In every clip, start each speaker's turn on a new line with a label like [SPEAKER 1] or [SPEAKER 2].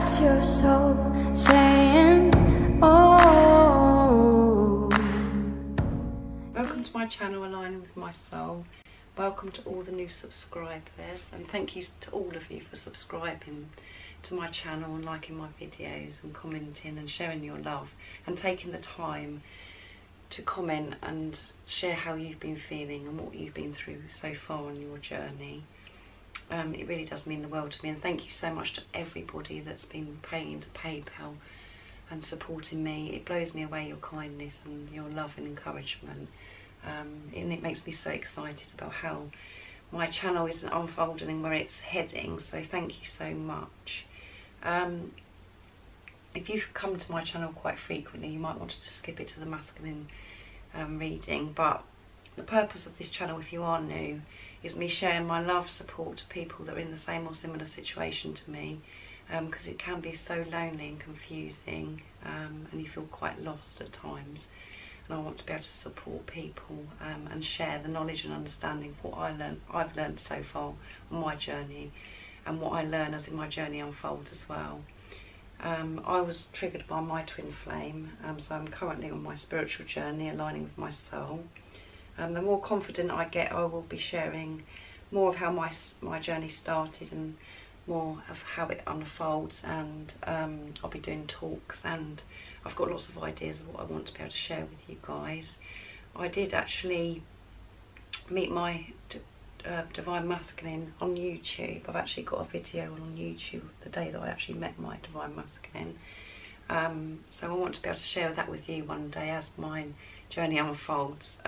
[SPEAKER 1] That's your soul saying, oh.
[SPEAKER 2] Welcome to my channel, Aligning with My Soul. Welcome to all the new subscribers, and thank you to all of you for subscribing to my channel and liking my videos and commenting and sharing your love and taking the time to comment and share how you've been feeling and what you've been through so far on your journey. It really does mean the world to me, and thank you so much to everybody that's been paying into PayPal and supporting me. It blows me away, your kindness and your love and encouragement, and it makes me so excited about how my channel is unfolding and where it's heading, so thank you so much. If you've come to my channel quite frequently, you might want to just skip it to the masculine reading, but the purpose of this channel, if you are new, is me sharing my love, support to people that are in the same or similar situation to me, because it can be so lonely and confusing, and you feel quite lost at times, and I want to be able to support people and share the knowledge and understanding of what I've learned so far on my journey, and what I learn as my journey unfolds as well. I was triggered by my twin flame, so I'm currently on my spiritual journey, aligning with my soul. The more confident I get, I will be sharing more of how my journey started and more of how it unfolds, and I'll be doing talks, and I've got lots of ideas of what I want to be able to share with you guys. I did actually meet my Divine Masculine on YouTube. I've actually got a video on YouTube the day that I actually met my Divine Masculine. So I want to be able to share that with you one day as my journey unfolds.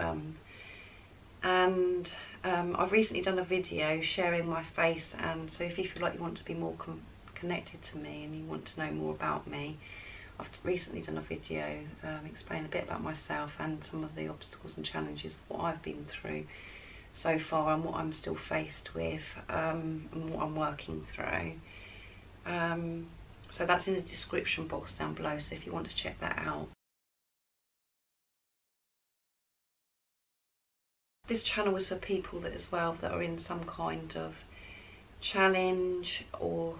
[SPEAKER 2] I've recently done a video sharing my face, and so if you feel like you want to be more connected to me and you want to know more about me, I've recently done a video explaining a bit about myself and some of the obstacles and challenges, what I've been through so far and what I'm still faced with, and what I'm working through. So that's in the description box down below, so if you want to check that out. This channel is for people that as well that are in some kind of challenge or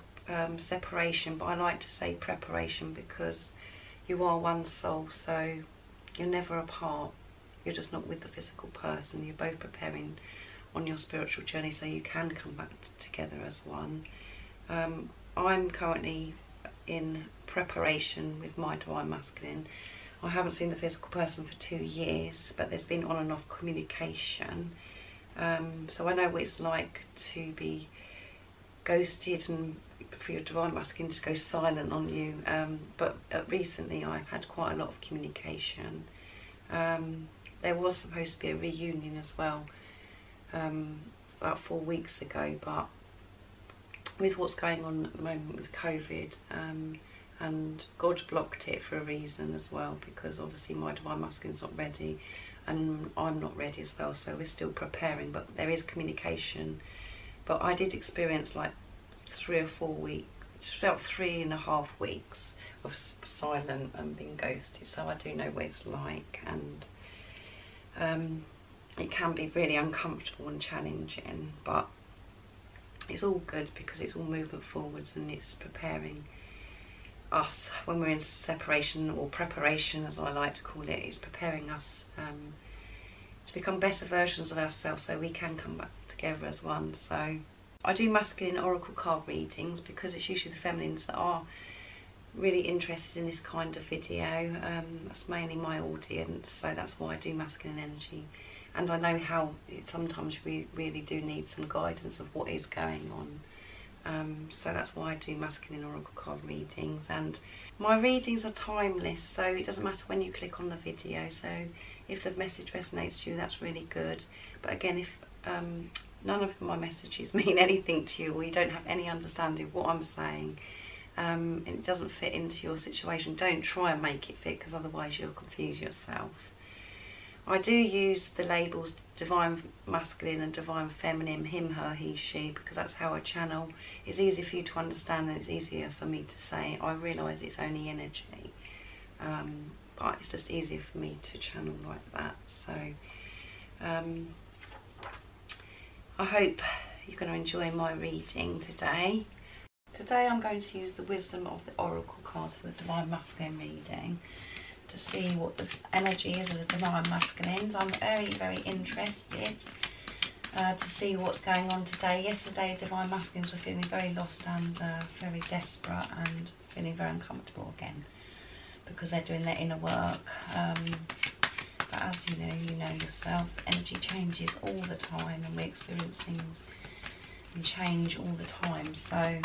[SPEAKER 2] separation, but I like to say preparation, because you are one soul, so you're never apart. You're just not with the physical person. You're both preparing on your spiritual journey, so you can come back together as one. I'm currently in preparation with my Divine Masculine. I haven't seen the physical person for 2 years, but there's been on and off communication. So I know what it's like to be ghosted and for your Divine Masculine to go silent on you. But recently I've had quite a lot of communication. There was supposed to be a reunion as well about 4 weeks ago, but with what's going on at the moment with COVID, and God blocked it for a reason as well, because obviously my Divine Masculine's not ready and I'm not ready as well, so we're still preparing, but there is communication. But I did experience like 3 or 4 weeks, it's about 3.5 weeks of silent and being ghosted, so I do know what it's like, and it can be really uncomfortable and challenging, but it's all good because it's all movement forwards, and it's preparing us when we're in separation, or preparation as I like to call it. It's preparing us to become better versions of ourselves, so we can come back together as one. So I do masculine oracle card readings because it's usually the feminines that are really interested in this kind of video. That's mainly my audience, so that's why I do masculine energy, and I know how sometimes we really do need some guidance of what is going on. So that's why I do masculine oracle card readings, and my readings are timeless, so it doesn't matter when you click on the video. So if the message resonates with you, that's really good. But again, if none of my messages mean anything to you, or you don't have any understanding of what I'm saying, and it doesn't fit into your situation, don't try and make it fit, because otherwise you'll confuse yourself. I do use the labels Divine Masculine and Divine Feminine, him, her, he, she, because that's how I channel. It's easier for you to understand, and it's easier for me to say. I realise it's only energy, but it's just easier for me to channel like that. So I hope you're going to enjoy my reading today. today I'm going to use the wisdom of the oracle cards for the Divine Masculine reading to see what the energy is of the Divine Masculines. I'm very, very interested to see what's going on today. Yesterday, Divine Masculines were feeling very lost and very desperate and feeling very uncomfortable again because they're doing their inner work. But as you know yourself, energy changes all the time and we experience things and change all the time. So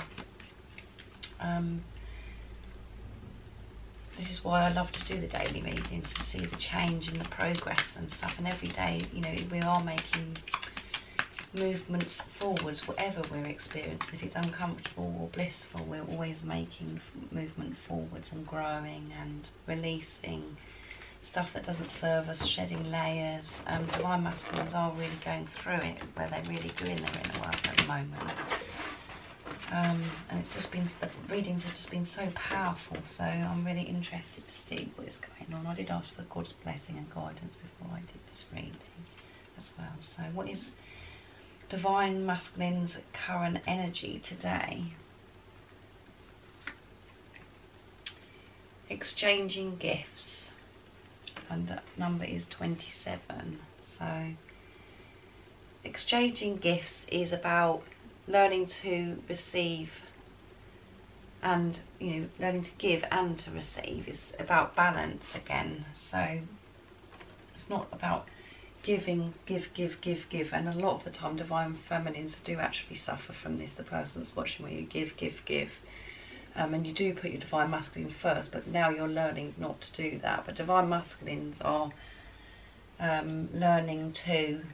[SPEAKER 2] this is why I love to do the daily readings, to see the change and the progress and stuff. And every day, we are making movements forwards, whatever we're experiencing. If it's uncomfortable or blissful, we're always making movement forwards and growing and releasing stuff that doesn't serve us, shedding layers. Divine Masculines are really going through it, where they're really doing their inner work at the moment. And it's just been, the readings have just been so powerful, so I'm really interested to see what is going on. I did ask for God's blessing and guidance before I did this reading as well. So what is Divine Masculine's current energy today? Exchanging gifts, and that number is 27. So exchanging gifts is about learning to receive and learning to give and to receive. Is about balance again. So it's not about giving, give, and a lot of the time Divine Feminines do actually suffer from this. The person that's watching, where you give, and you do put your Divine Masculine first, but now you're learning not to do that. But Divine Masculines are learning to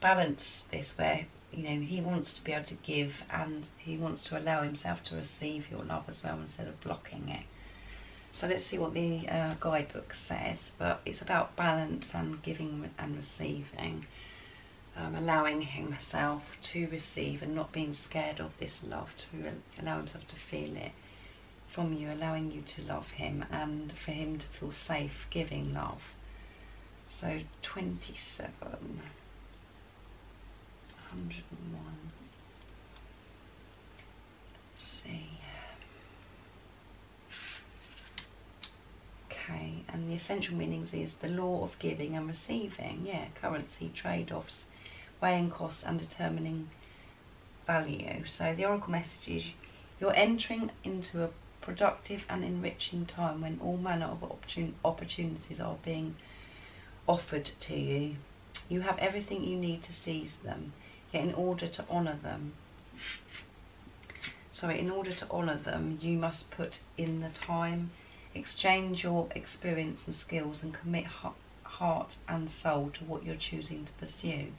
[SPEAKER 2] balance this, where he wants to be able to give and he wants to allow himself to receive your love as well, instead of blocking it. So let's see what the guidebook says. But it's about balance and giving and receiving, allowing himself to receive and not being scared of this love, to allow himself to feel it from you, allowing you to love him and for him to feel safe giving love. So 27, 101, let's see. Okay, and the essential meanings is the law of giving and receiving. Yeah, currency, trade-offs, weighing costs and determining value. So the oracle message is, you're entering into a productive and enriching time when all manner of opportunities are being offered to you. You have everything you need to seize them, yet in order to honour them, you must put in the time, exchange your experience and skills, and commit heart and soul to what you're choosing to pursue.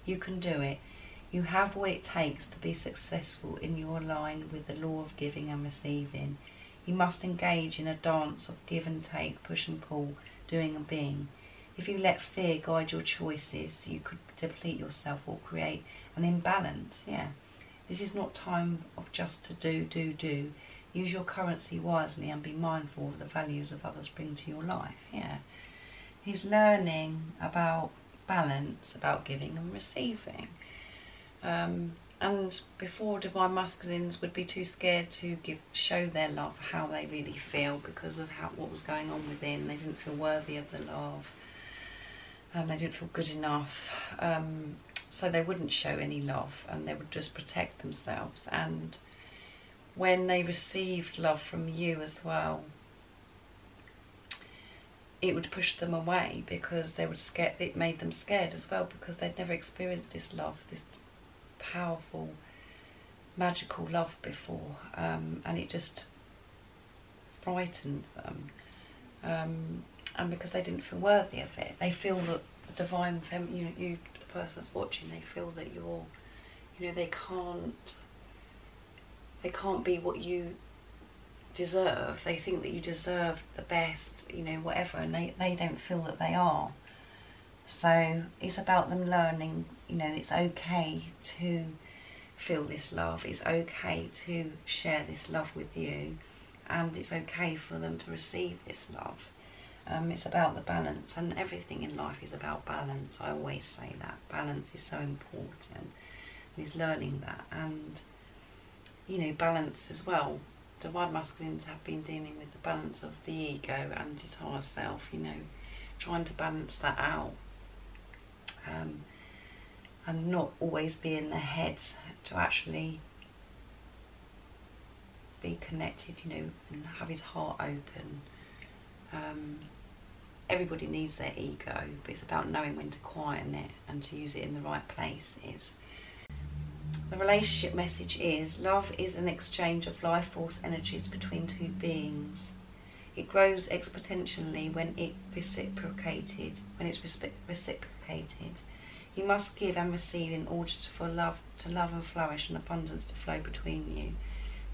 [SPEAKER 2] You can do it. You have what it takes to be successful in your line with the law of giving and receiving. You must engage in a dance of give and take, push and pull, doing and being. If you let fear guide your choices, you could deplete yourself or create an imbalance. Yeah, this is not time of just to do. Use your currency wisely and be mindful of the values of others bring to your life. Yeah, he's learning about balance, about giving and receiving. And before, Divine Masculines would be too scared to show their love, how they really feel, because of what was going on within. They didn't feel worthy of the love. They didn't feel good enough. So they wouldn't show any love, and they would just protect themselves. And when they received love from you as well, it would push them away, because they would scared. It made them scared as well, because they'd never experienced this love, this powerful, magical love before, and it just frightened them. And because they didn't feel worthy of it, they feel that the Divine Feminine, you, the person that's watching, they feel that you're, they can't be what you deserve. They think that you deserve the best, whatever, and they don't feel that they are. So it's about them learning, it's okay to feel this love. It's okay to share this love with you, and it's okay for them to receive this love. It's about the balance, and everything in life is about balance. I always say that balance is so important. He's learning that, and you know, balance as well. Divine masculines have been dealing with the balance of the ego and its higher self, you know, trying to balance that out, and not always be in their heads, to actually be connected, you know, and have his heart open. Everybody needs their ego, but it's about knowing when to quieten it and to use it in the right places. The relationship message is, love is an exchange of life force energies between two beings. It grows exponentially when it's reciprocated. You must give and receive in order for love to love and flourish and abundance to flow between you.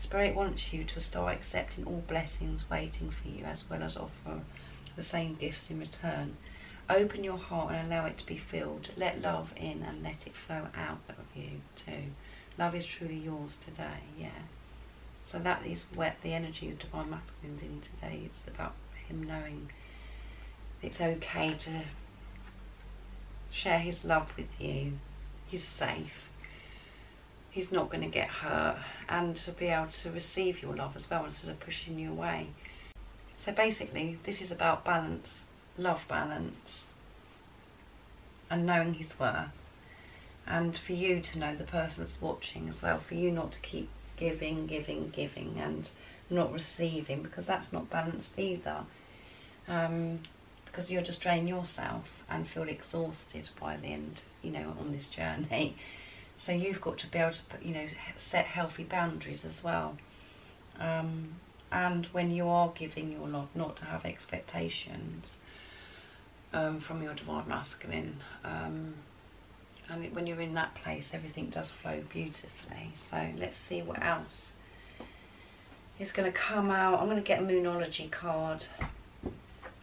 [SPEAKER 2] Spirit wants you to start accepting all blessings waiting for you, as well as offer the same gifts in return. Open your heart and allow it to be filled. Let love in and let it flow out of you too. Love is truly yours today, yeah. So that is where the energy of Divine Masculine's in today. It's about him knowing it's okay to share his love with you. He's safe. He's not going to get hurt, and to be able to receive your love as well instead of pushing you away. So basically, this is about balance, love balance, and knowing his worth. And for you to know the person that's watching as well, for you not to keep giving and not receiving, because that's not balanced either. Because you'll just drain yourself and feel exhausted by the end, you know, on this journey. So you've got to be able to, you know, set healthy boundaries as well. And when you are giving your love, not to have expectations from your Divine Masculine. And when you're in that place, everything does flow beautifully. So let's see what else is going to come out. I'm going to get a Moonology card.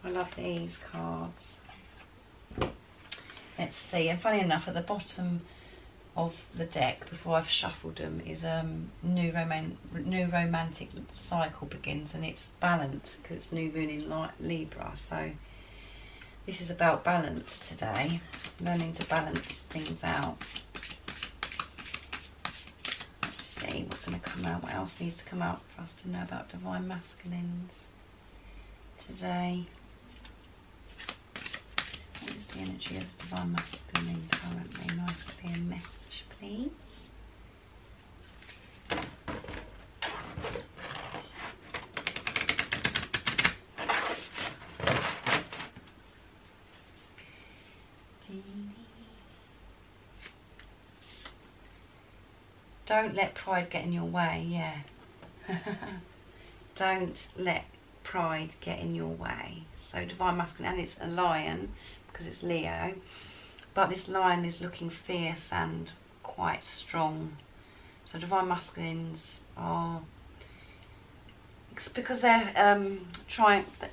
[SPEAKER 2] I love these cards. Let's see. And funny enough, at the bottom of the deck, before I've shuffled them, is new romantic cycle begins, and it's balance, because it's new moon in Libra. So this is about balance today, learning to balance things out. Let's see what's going to come out. What else needs to come out for us to know about Divine Masculines today? What is the energy of Divine Masculine currently? Nice clear message, please. Don't let pride get in your way, yeah. Don't let pride get in your way. So Divine Masculine, and it's a lion because it's Leo, but this lion is looking fierce and quite strong. So Divine Masculines are, because they're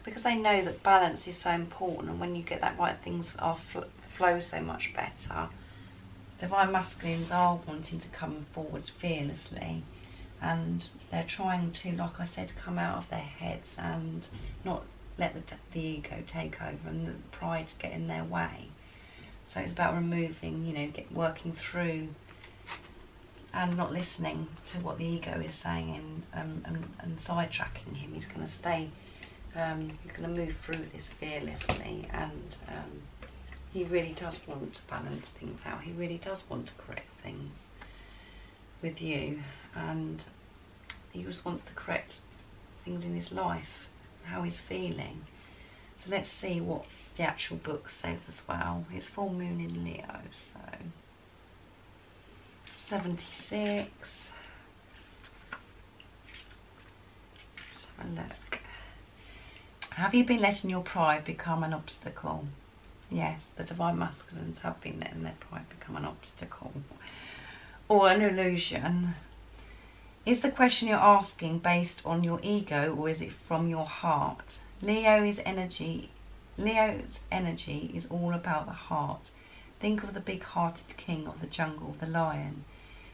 [SPEAKER 2] because they know that balance is so important, and when you get that right, things are flow so much better. Divine Masculines are wanting to come forward fearlessly, and they're trying to, like I said, come out of their heads and not let the ego take over and the pride get in their way. So it's about removing, you know, working through and not listening to what the ego is saying, and sidetracking him. He's going to stay, he's going to move through this fearlessly, and he really does want to balance things out. He really does want to correct things with you, and he just wants to correct things in his life, how he's feeling. So let's see what the actual book says as well. It's full moon in Leo, so 76. Let's have a look. Have you been letting your pride become an obstacle? Yes, the Divine Masculines have been letting their pride become an obstacle or an illusion. Is the question you're asking based on your ego, or is it from your heart? Leo's energy is all about the heart. Think of the big-hearted king of the jungle, the lion.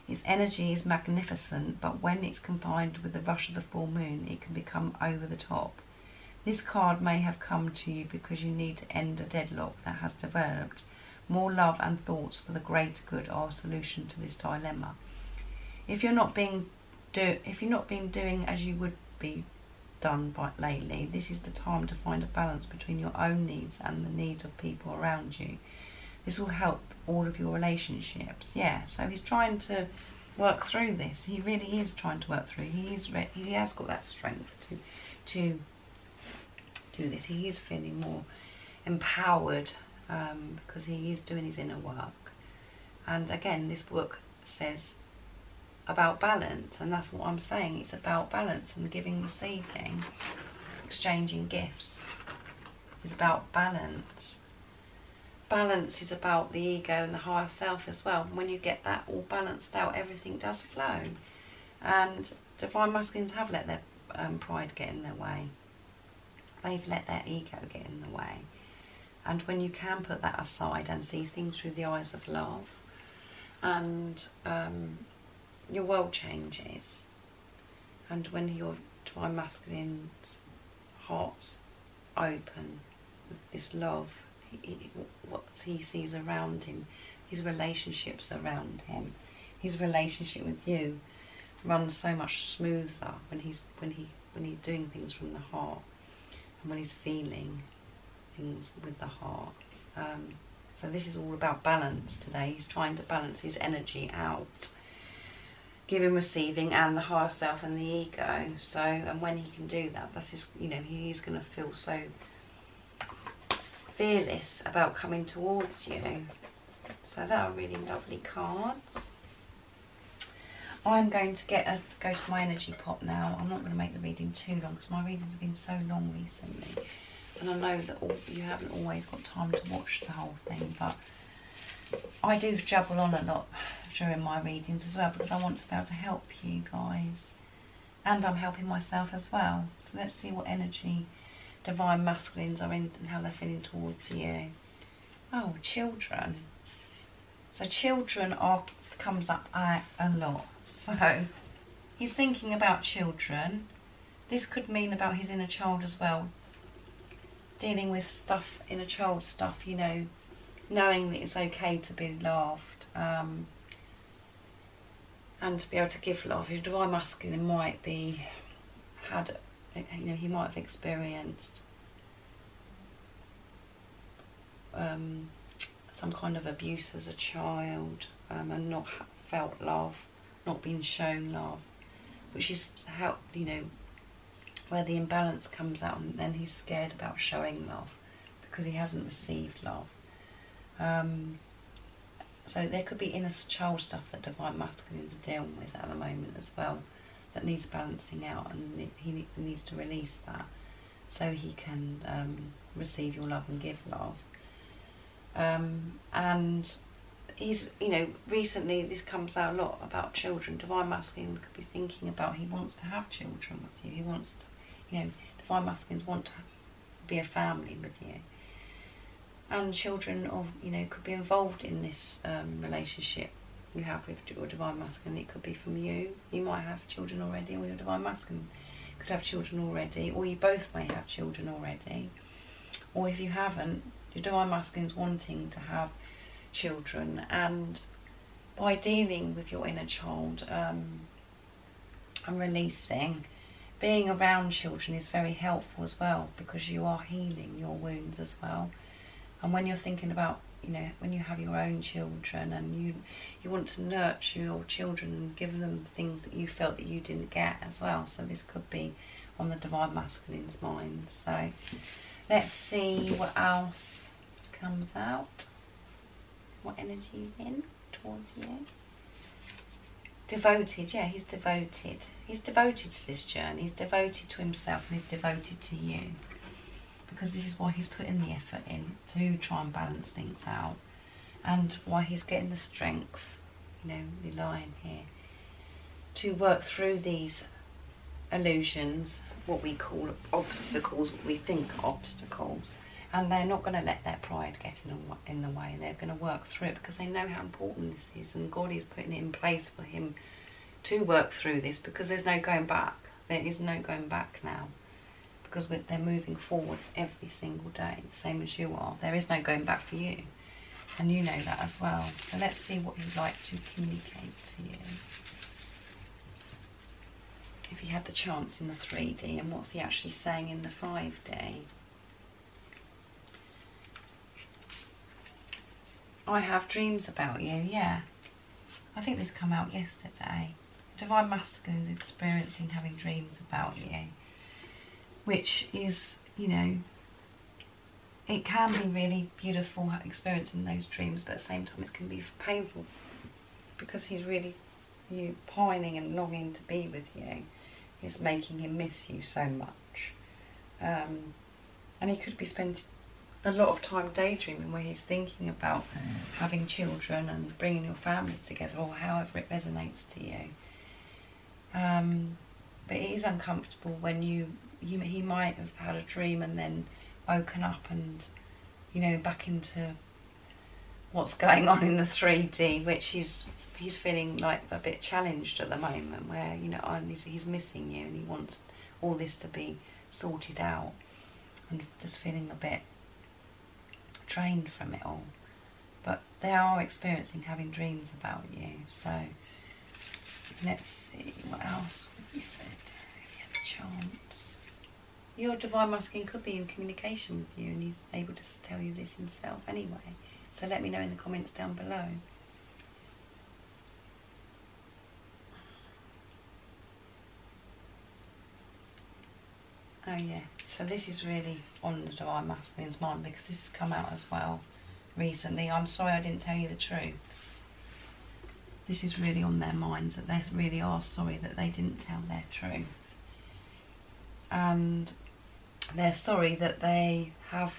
[SPEAKER 2] Its energy is magnificent, but when it's combined with the rush of the full moon, it can become over the top. This card may have come to you because you need to end a deadlock that has developed. More love and thoughts for the greater good are a solution to this dilemma. If you're not being if you've not been doing as you would be done by lately, this is the time to find a balance between your own needs and the needs of people around you. This will help all of your relationships. Yeah, so he's trying to work through this. He really is trying to work through. He has got that strength to do this. He is feeling more empowered because he is doing his inner work. And again, this book says about balance, and that's what I'm saying. It's about balance and giving, receiving, exchanging gifts. It's about balance. Balance is about the ego and the higher self as well. When you get that all balanced out, everything does flow. And divine masculines have let their pride get in their way. They've let their ego get in the way. And when you can put that aside and see things through the eyes of love, and your world changes. And when your divine masculine's heart's open with this love, what he sees around him, his relationships around him, his relationship with you runs so much smoother when he's doing things from the heart, and when he's feeling things with the heart. So this is all about balance today. He's trying to balance his energy out, giving, receiving, and the higher self and the ego. So, and when he can do that, that's his, he's going to feel so fearless about coming towards you. So that are really lovely cards. I'm going to go to my energy pot now. I'm not going to make the reading too long because my readings have been so long recently. And I know that you haven't always got time to watch the whole thing, but I do jabble on a lot during my readings as well because I want to be able to help you guys. And I'm helping myself as well. So let's see what energy divine masculines are in and how they're feeling towards you. Oh, children. So children comes up a lot. So he's thinking about children. This could mean about his inner child as well. Dealing with stuff, inner child stuff, knowing that it's okay to be loved, and to be able to give love. Your divine masculine might be he might have experienced some kind of abuse as a child, and not felt love, not been shown love, which is how where the imbalance comes out, and then he's scared about showing love because he hasn't received love. So there could be inner child stuff that divine masculines are dealing with at the moment as well, that needs balancing out, and he needs to release that so he can receive your love and give love. And he's, recently this comes out a lot about children. Divine masculine could be thinking about, he wants to have children with you. He wants to, divine masculines want to be a family with you. And children, could be involved in this relationship you have with your divine masculine. It could be from you. You might have children already, or your divine masculine could have children already, or you both may have children already. Or if you haven't, your divine masculine's wanting to have children, and by dealing with your inner child and releasing, being around children is very helpful as well, because you are healing your wounds as well. And when you're thinking about, when you have your own children and you want to nurture your children and give them things that you felt that you didn't get as well. So this could be on the divine masculine's mind. So let's see what else comes out. What energy is in towards you? Devoted, yeah, he's devoted. He's devoted to this journey. He's devoted to himself, and he's devoted to you. Because this is why he's putting the effort in to try and balance things out, and why he's getting the strength, the lion here, to work through these illusions, what we call obstacles, what we think are obstacles. And they're not going to let their pride get in the way. They're going to work through it because they know how important this is, and God is putting it in place for him to work through this, because there's no going back. There is no going back now, because they're moving forwards every single day, the same as you are. There is no going back for you, and you know that as well. So let's see what he'd like to communicate to you. if he had the chance in the 3D, and what's he actually saying in the 5D. I have dreams about you, yeah. I think this came out yesterday. Divine Masculine is experiencing having dreams about you, which is, you know, it can be really beautiful experiencing those dreams, but at the same time it can be painful because he's really pining and longing to be with you. It's making him miss you so much. And he could be spending a lot of time daydreaming where he's thinking about having children and bringing your families together, or however it resonates to you. But it is uncomfortable when he might have had a dream and then woken up and, you know, back into what's going on in the 3D, which he's feeling like a bit challenged at the moment, where, you know, he's missing you and he wants all this to be sorted out, and just feeling a bit drained from it all. But they are experiencing having dreams about you. So let's see what else would be said if you had a chance. Your Divine Masculine could be in communication with you, and he's able to tell you this himself anyway. So let me know in the comments down below. Oh yeah, so this is really on the Divine Masculine's mind, because this has come out as well recently. I'm sorry I didn't tell you the truth. This is really on their minds, that they really are sorry that they didn't tell their truth. And they're sorry that they have,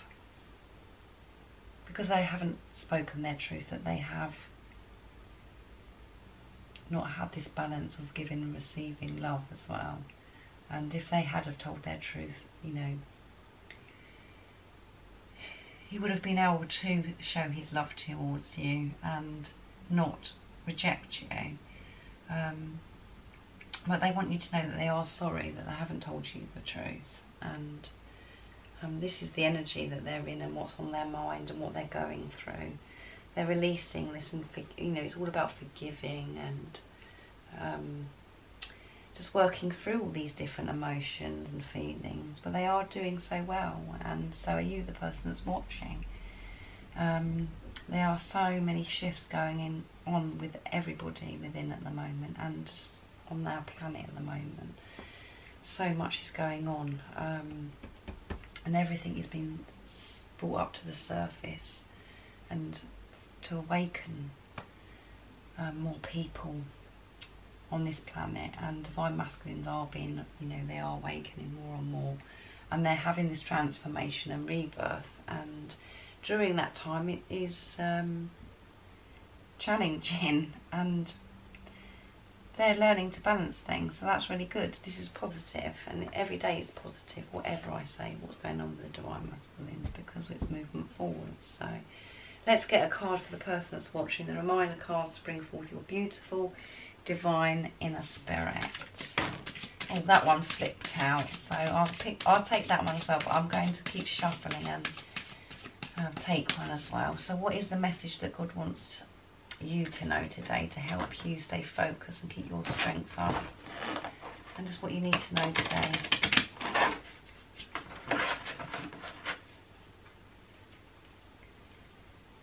[SPEAKER 2] because they haven't spoken their truth, that they have not had this balance of giving and receiving love as well. And if they had have told their truth, you know, he would have been able to show his love towards you and not reject you. But they want you to know that they are sorry that they haven't told you the truth. And this is the energy that they're in, and what's on their mind and what they're going through. They're releasing this, and you know, it's all about forgiving and just working through all these different emotions and feelings. But they are doing so well, and so are you, the person that's watching. There are so many shifts going on with everybody within at the moment, and just on our planet at the moment. So much is going on, and everything is being brought up to the surface, and to awaken more people on this planet. And Divine Masculines are being, you know, they are awakening more and more, and they're having this transformation and rebirth. And during that time it is challenging, and they're learning to balance things, so that's really good. This is positive, and every day is positive, whatever I say, what's going on with the Divine Masculines, because it's movement forward. So let's get a card for the person that's watching. The reminder cards to bring forth your beautiful divine inner spirit. Oh, that one flipped out, so I'll take that one as well, but I'm going to keep shuffling and take one as well. So what is the message that God wants you to know today to help you stay focused and keep your strength up, and just what you need to know today?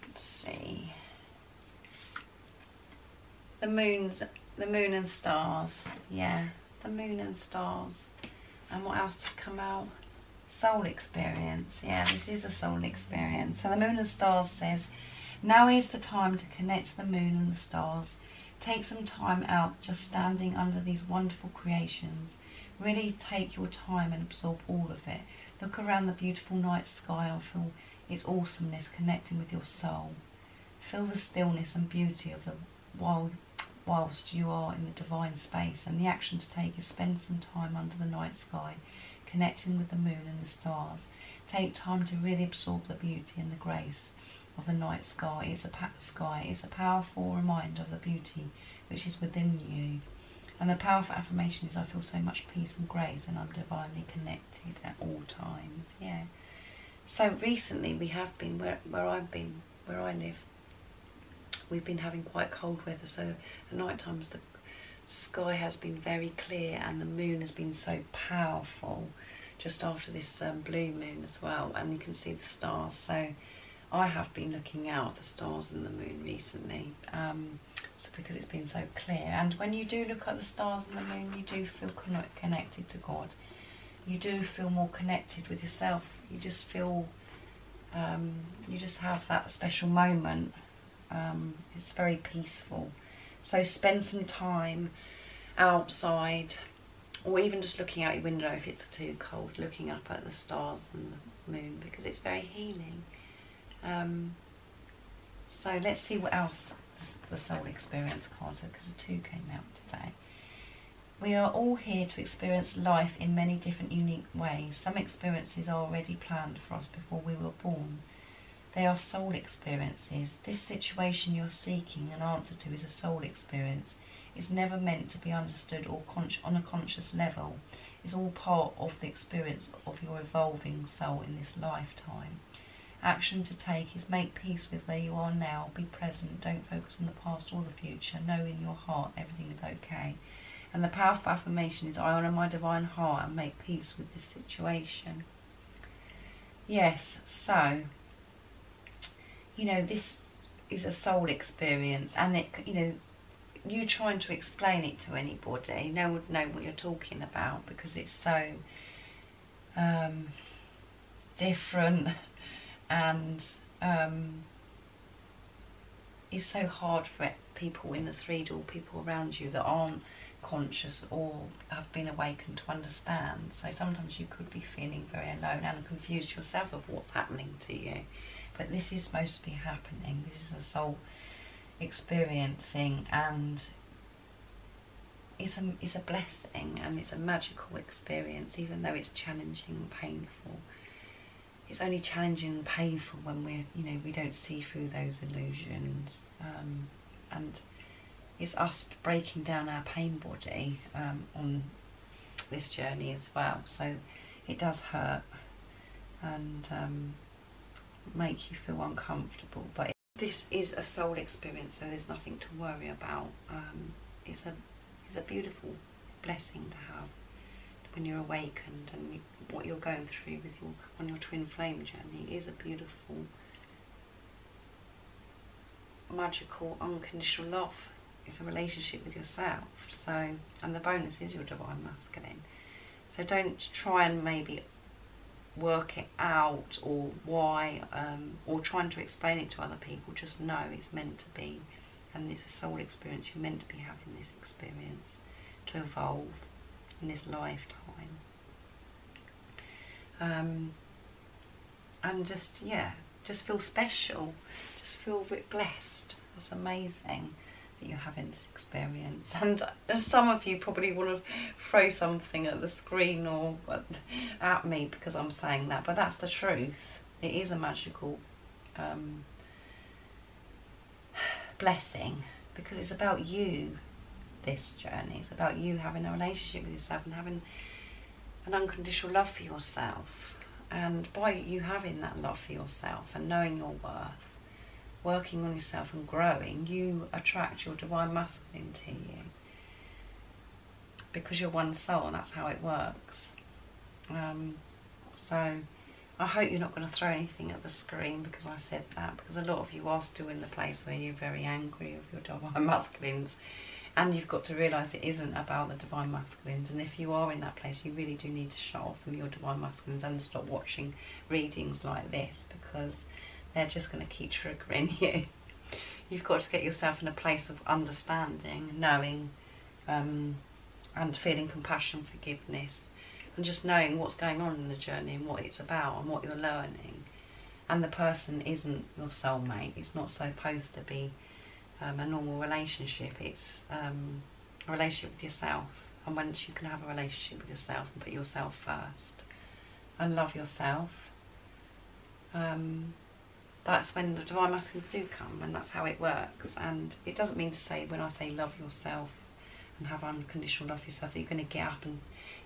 [SPEAKER 2] Let's see. The moon and stars. Yeah, the moon and stars. And what else did come out? Soul experience. Yeah, this is a soul experience. So the moon and stars says, now is the time to connect to the moon and the stars. Take some time out just standing under these wonderful creations. Really take your time and absorb all of it. Look around the beautiful night sky and feel its awesomeness connecting with your soul. Feel the stillness and beauty of the whilst you are in the divine space. And the action to take is spend some time under the night sky, connecting with the moon and the stars. Take time to really absorb the beauty and the grace of the night sky. It's a powerful reminder of the beauty which is within you. And the powerful affirmation is, I feel so much peace and grace, and I'm divinely connected at all times. Yeah. So recently we have been, where I live, we've been having quite cold weather, so at night times sky has been very clear and the moon has been so powerful just after this blue moon as well, and you can see the stars. So I have been looking out at the stars and the moon recently, so because it's been so clear. And when you do look at the stars and the moon, you do feel connected to God. You do feel more connected with yourself. You just feel, you just have that special moment. It's very peaceful. So spend some time outside, or even just looking out your window if it's too cold, looking up at the stars and the moon, because it's very healing. So let's see what else the soul experience card said, because the 2 came out today. We are all here to experience life in many different unique ways. Some experiences are already planned for us before we were born. They are soul experiences. This situation you're seeking an answer to is a soul experience. It's never meant to be understood or on a conscious level. It's all part of the experience of your evolving soul in this lifetime. Action to take is make peace with where you are now. Be present. Don't focus on the past or the future. Know in your heart everything is okay. And the powerful affirmation is, I honour my divine heart and make peace with this situation. Yes, so, you know, this is a soul experience, and it, you know, you trying to explain it to anybody, no one would know what you're talking about, because it's so different, and it's so hard for people in the 3D, people around you that aren't conscious or have been awakened to understand. So sometimes you could be feeling very alone and confused yourself of what's happening to you. But this is supposed to be happening. This is a soul experiencing, and it's a blessing, and it's a magical experience, even though it's challenging and painful. It's only challenging and painful when we don't see through those illusions, and it's us breaking down our pain body on this journey as well. So it does hurt and make you feel uncomfortable, but this is a soul experience, so there's nothing to worry about. It's a beautiful blessing to have when you're awakened, and what you're going through with on your twin flame journey is a beautiful, magical, unconditional love. It's a relationship with yourself. So, and the bonus is your divine masculine. So don't try and maybe work it out, or why, or trying to explain it to other people. Just know it's meant to be, and it's a soul experience. You're meant to be having this experience to evolve in this lifetime, and just feel special, just feel a bit blessed. That's amazing that you're having this experience. And some of you probably want to throw something at the screen or at me because I'm saying that, but that's the truth. It is a magical blessing, because it's about you. This journey is about you having a relationship with yourself and having an unconditional love for yourself. And by you having that love for yourself and knowing your worth, working on yourself and growing, you attract your divine masculine to you, because you're one soul, and that's how it works. So I hope you're not going to throw anything at the screen because I said that, because a lot of you are still in the place where you're very angry of your divine masculines, and you've got to realise it isn't about the divine masculines. And if you are in that place, you really do need to shut off from your divine masculines and stop watching readings like this, because they're just going to keep triggering you. You've got to get yourself in a place of understanding, knowing, and feeling compassion, forgiveness, and just knowing what's going on in the journey and what it's about and what you're learning. And the person isn't your soulmate. It's not supposed to be a normal relationship. It's a relationship with yourself. And once you can have a relationship with yourself and put yourself first and love yourself, that's when the divine masculines do come, and that's how it works. And it doesn't mean to say, when I say love yourself and have unconditional love for yourself, that you're going to get up and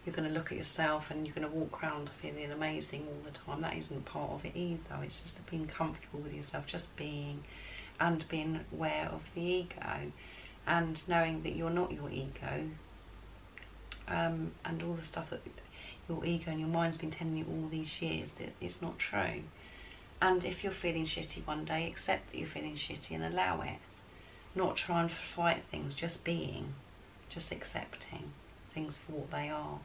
[SPEAKER 2] you're going to look at yourself and you're going to walk around feeling amazing all the time. That isn't part of it either. It's just being comfortable with yourself, just being, and being aware of the ego, and knowing that you're not your ego, and all the stuff that your ego and your mind's been telling you all these years that it's not true. And if you're feeling shitty one day, accept that you're feeling shitty and allow it. Not try and fight things, just being, just accepting things for what they are.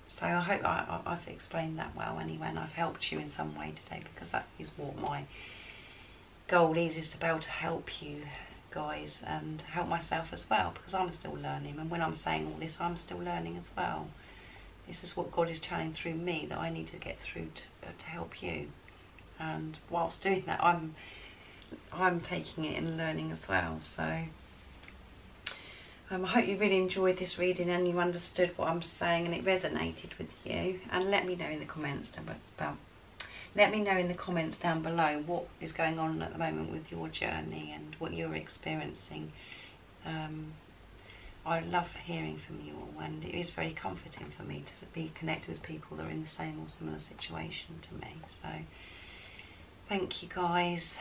[SPEAKER 2] So I hope I've explained that well anyway, and I've helped you in some way today, because that is what my goal is to be able to help you guys and help myself as well, because I'm still learning, and when I'm saying all this, I'm still learning as well. This is what God is channeling through me that I need to get through to help you, and whilst doing that, I'm taking it and learning as well. So I hope you really enjoyed this reading and you understood what I'm saying and it resonated with you. And let me know in the comments down below what is going on at the moment with your journey and what you're experiencing. I love hearing from you all, and it is very comforting for me to be connected with people that are in the same or similar situation to me. So thank you guys.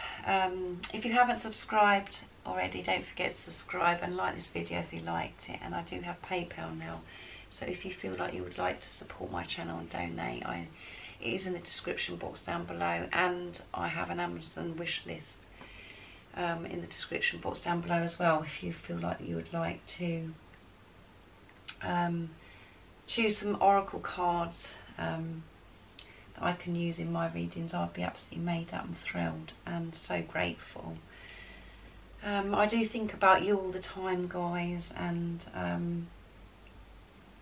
[SPEAKER 2] If you haven't subscribed already, don't forget to subscribe and like this video if you liked it. And I do have PayPal now, so if you feel like you would like to support my channel and donate, it is in the description box down below, and I have an Amazon wish list in the description box down below as well, if you feel like you would like to choose some oracle cards that I can use in my readings. I'd be absolutely made up and thrilled and so grateful. I do think about you all the time, guys, and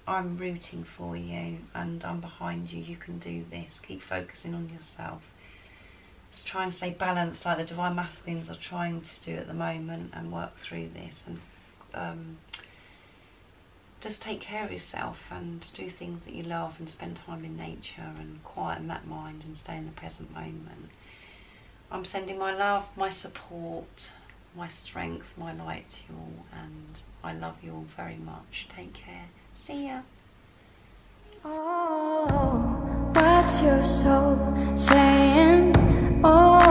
[SPEAKER 2] I'm rooting for you and I'm behind you. You can do this. Keep focusing on yourself. Just try and stay balanced like the Divine Masculines are trying to do at the moment, and work through this, and just take care of yourself and do things that you love and spend time in nature and quieten that mind and stay in the present moment. I'm sending my love, my support, my strength, my light to you all, and I love you all very much. Take care. See ya.
[SPEAKER 1] Oh, what's your soul saying? Oh.